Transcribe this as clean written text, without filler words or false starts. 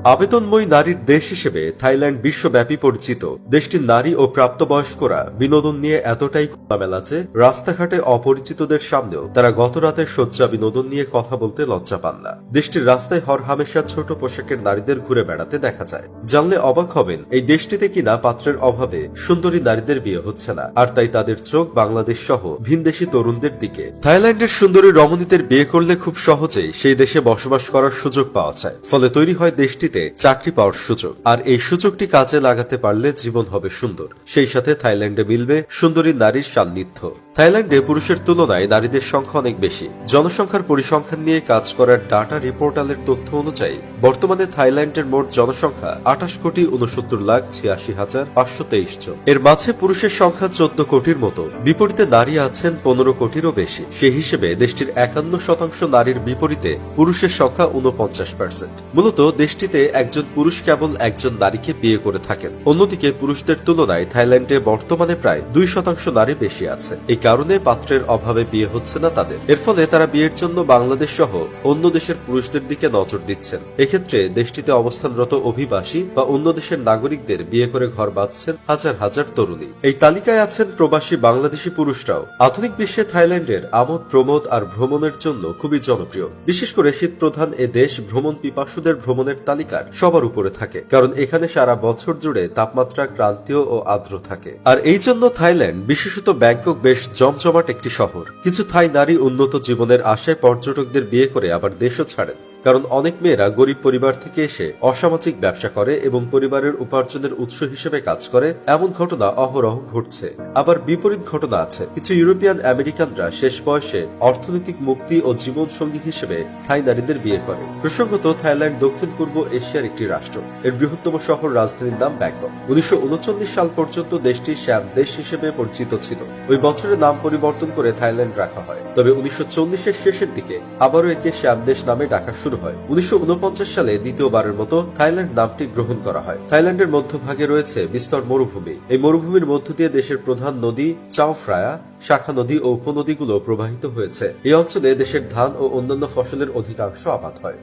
আবেদনময়ী নারীর দেশ হিসেবে থাইল্যান্ড বিশ্বব্যাপী পরিচিত। দেশটির নারী ও প্রাপ্তবয়স্করা বিনোদন নিয়ে এতটাই খোলামেলা যে রাস্তাঘাটে অপরিচিতদের সামনেও তারা গত রাতের শয্যা বিনোদন নিয়ে কথা বলতে লজ্জা পান না। দেশটির রাস্তায় হরহামেশা ছোট পোশাকের নারীদের ঘুরে বেড়াতে দেখা যায়। জানলে অবাক হবেন, এই দেশটিতে কিনা পাত্রের অভাবে সুন্দরী নারীদের বিয়ে হচ্ছে না, আর তাই তাদের চোখ বাংলাদেশ সহ ভিনদেশী তরুণদের দিকে। থাইল্যান্ডের সুন্দরী রমণীদের বিয়ে করলে খুব সহজেই সেই দেশে বসবাস করার সুযোগ পাওয়া যায়, ফলে তৈরি হয় দেশটিতে চাকরি পাওয়ার সুযোগ। আর এই সুযোগটি কাজে লাগাতে পারলে জীবন হবে সুন্দর। সেই সাথে থাইল্যান্ডে মিলবে সুন্দরী নারীর সান্নিধ্য। থাইল্যান্ডে পুরুষের তুলনায় নারীদের সংখ্যা অনেক বেশি। জনসংখ্যার পরিসংখ্যান নিয়ে কাজ করার ডাটা রিপোর্টালের তথ্য অনুযায়ী বর্তমানে থাইল্যান্ডের মোট জনসংখ্যা 28,69,56,523 জন। এর মাঝে পুরুষের সংখ্যা 14 কোটির মতো, বিপরীতে নারী আছেন 15 কোটিরও বেশি। সেই হিসেবে দেশটির 51% নারীর বিপরীতে পুরুষের সংখ্যা 49%। মূলত দেশটিতে একজন পুরুষ কেবল একজন নারীকে বিয়ে করে থাকেন। অন্যদিকে পুরুষদের তুলনায় থাইল্যান্ডে বর্তমানে প্রায় 2% নারী বেশি আছে। এই কারণে পাত্রের অভাবে বিয়ে হচ্ছে না তাদের। এর ফলে তারা বিয়ের জন্য বাংলাদেশ সহ অন্য দেশের পুরুষদের দিকে নজর দিচ্ছেন। এক্ষেত্রে দেশটিতে অবস্থানরত অভিবাসী বা অন্য দেশের নাগরিকদের বিয়ে করে ঘর বাঁধছেন হাজার হাজার তরুণী। এই তালিকায় আছেন প্রবাসী বাংলাদেশি পুরুষরাও। আধুনিক বিশ্বে থাইল্যান্ডের আমোদ প্রমোদ আর ভ্রমণের জন্য খুবই জনপ্রিয়। বিশেষ করে শীত প্রধান এ দেশ ভ্রমণ পিপাসুদের ভ্রমণের তালিকার সবার উপরে থাকে, কারণ এখানে সারা বছর জুড়ে তাপমাত্রা ক্রান্তীয় ও আর্দ্র থাকে। আর এই জন্য থাইল্যান্ড, বিশেষত ব্যাংকক বেশ জমজমাট একটি শহর। কিছু থাই নারী উন্নত জীবনের আশায় পর্যটকদের বিয়ে করে আবার দেশও ছাড়েন, কারণ অনেক মেয়েরা গরিব পরিবার থেকে এসে অসামাজিক ব্যবসা করে এবং পরিবারের উপার্জনের উৎস হিসেবে কাজ করে। এমন ঘটনা অহরহ ঘটছে। আবার বিপরীত ঘটনা আছে, কিছু ইউরোপিয়ান আমেরিকানরা শেষ বয়সে অর্থনৈতিক মুক্তি ও জীবন সঙ্গী হিসেবে থাই নারীদের বিয়ে করে। প্রসঙ্গত, থাইল্যান্ড দক্ষিণ পূর্ব এশিয়ার একটি রাষ্ট্র। এর বৃহত্তম শহর রাজধানীর নাম ব্যাংকক। 1939 সাল পর্যন্ত দেশটি শ্যাম দেশ হিসেবে পরিচিত ছিল। ওই বছরের নাম পরিবর্তন করে থাইল্যান্ড রাখা হয়। তবে 1940-এর শেষের দিকে আবারও একে শ্যাম দেশ নামে ডাকা শুরু হয়। 1949 সালে দ্বিতীয়বারের মতো থাইল্যান্ড নামটি গ্রহণ করা হয়। থাইল্যান্ডের মধ্যভাগে রয়েছে বিস্তর মরুভূমি। এই মরুভূমির মধ্য দিয়ে দেশের প্রধান নদী চাও ফ্রায়া, শাখা নদী ও উপনদীগুলো প্রবাহিত হয়েছে। এই অঞ্চলে দেশের ধান ও অন্যান্য ফসলের অধিকাংশ আবাদ হয়।